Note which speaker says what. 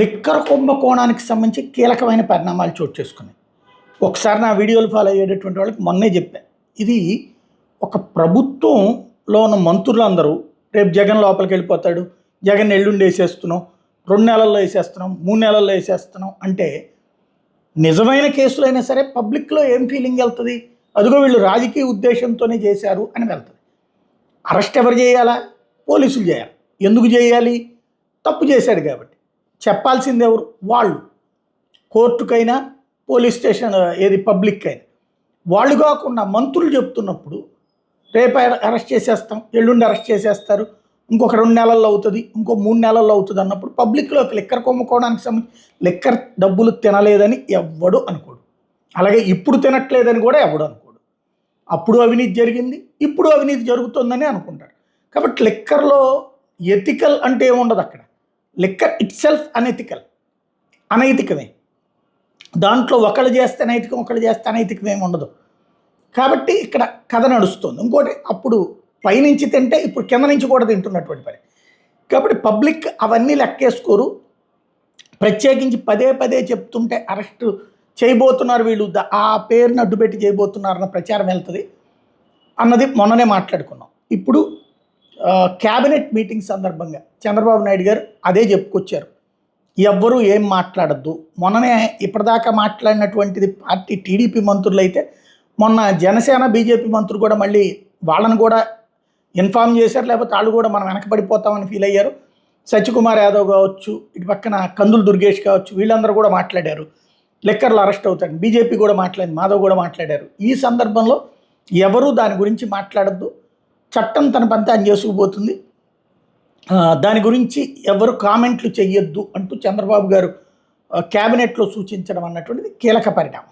Speaker 1: Liquor కుంభకోణానికి సంబంధించి కీలకమైన పరిణామాలు చోటు చేసుకున్నాయి. ఒకసారి నా వీడియోలు ఫాలో అయ్యేటటువంటి వాళ్ళకి మొన్నే చెప్పాను. ఇది ఒక ప్రభుత్వంలో ఉన్న మంత్రులందరూ రేపు జగన్ లోపలికి వెళ్ళిపోతాడు, జగన్ ఎల్లుండి వేసేస్తున్నాం, 2 నెలల్లో వేసేస్తున్నాం, 3 నెలల్లో వేసేస్తున్నాం అంటే నిజమైన కేసులైనా సరే పబ్లిక్లో ఏం ఫీలింగ్ వెళ్తుంది? అదిగో వీళ్ళు రాజకీయ ఉద్దేశంతోనే చేశారు అని వెళ్తుంది. అరెస్ట్ ఎవరు చేయాలా? పోలీసులు చేయాలి. ఎందుకు చేయాలి? తప్పు చేశాడు కాబట్టి. చెప్పాల్సింది ఎవరు? వాళ్ళు. కోర్టుకైనా పోలీస్ స్టేషన్ ఏది పబ్లిక్ అయినా వాళ్ళు కాకుండా మంత్రులు చెప్తున్నప్పుడు రేపు అరెస్ట్ చేసేస్తాం, ఎల్లుండి అరెస్ట్ చేసేస్తారు, ఇంకొక 2 నెలల్లో అవుతుంది, ఇంకో 3 నెలల్లో అవుతుంది అన్నప్పుడు పబ్లిక్లోకి లిక్కర్ కుంభకోణానికి సంబంధించి లిక్కర్ డబ్బులు తినలేదని ఎవ్వడు అనుకోడు. అలాగే ఇప్పుడు తినట్లేదని కూడా ఎవడు అనుకోడు. అప్పుడు అవినీతి జరిగింది, ఇప్పుడు అవినీతి జరుగుతుందని అనుకుంటారు. కాబట్టి లిక్కర్లో ఎథికల్ అంటే ఏముండదు అక్కడ. లిక్కర్ ఇట్ సెల్ఫ్ అనైతికమే. దాంట్లో ఒకళ్ళు చేస్తే నైతికం, ఒకళ్ళు చేస్తే అనైతికం ఏమి ఉండదు. కాబట్టి ఇక్కడ కథ నడుస్తుంది. ఇంకోటి, అప్పుడు పైనుంచి తింటే ఇప్పుడు కింద నుంచి కూడా తింటున్నటువంటి పని. కాబట్టి పబ్లిక్ అవన్నీ లెక్కేసుకోరు. ప్రత్యేకించి పదే పదే చెప్తుంటే అరెస్టు చేయబోతున్నారు వీళ్ళు, ఆ పేరుని అడ్డుపెట్టి చేయబోతున్నారన్న ప్రచారం వెళ్తుంది అన్నది మొన్ననే మాట్లాడుకున్నాం. ఇప్పుడు క్యాబినెట్ మీటింగ్ సందర్భంగా చంద్రబాబు నాయుడు గారు అదే చెప్పుకొచ్చారు, ఎవ్వరూ ఏం మాట్లాడద్దు. మొన్ననే ఇప్పటిదాకా మాట్లాడినటువంటిది పార్టీ టీడీపీ మంత్రులు అయితే, మొన్న జనసేన బీజేపీ మంత్రులు కూడా మళ్ళీ వాళ్ళని కూడా ఇన్ఫామ్ చేశారు, లేకపోతే వాళ్ళు కూడా మనం వెనకబడిపోతామని ఫీల్ అయ్యారు. సత్యకుమార్ యాదవ్ కావచ్చు, ఇటు పక్కన కందులు దుర్గేష్ కావచ్చు, వీళ్ళందరూ కూడా మాట్లాడారు లిక్కర్లో అరెస్ట్ అవుతాడు. బీజేపీ కూడా మాట్లాడింది, మాధవ్ కూడా మాట్లాడారు. ఈ సందర్భంలో ఎవరూ దాని గురించి మాట్లాడద్దు, చట్టం తన పని తాను చేసుకుపోతుంది, దాని గురించి ఎవరు కామెంట్లు చెయ్యొద్దు అంటూ చంద్రబాబు గారు క్యాబినెట్లో సూచించడం అన్నటువంటిది కీలక పరిణామం.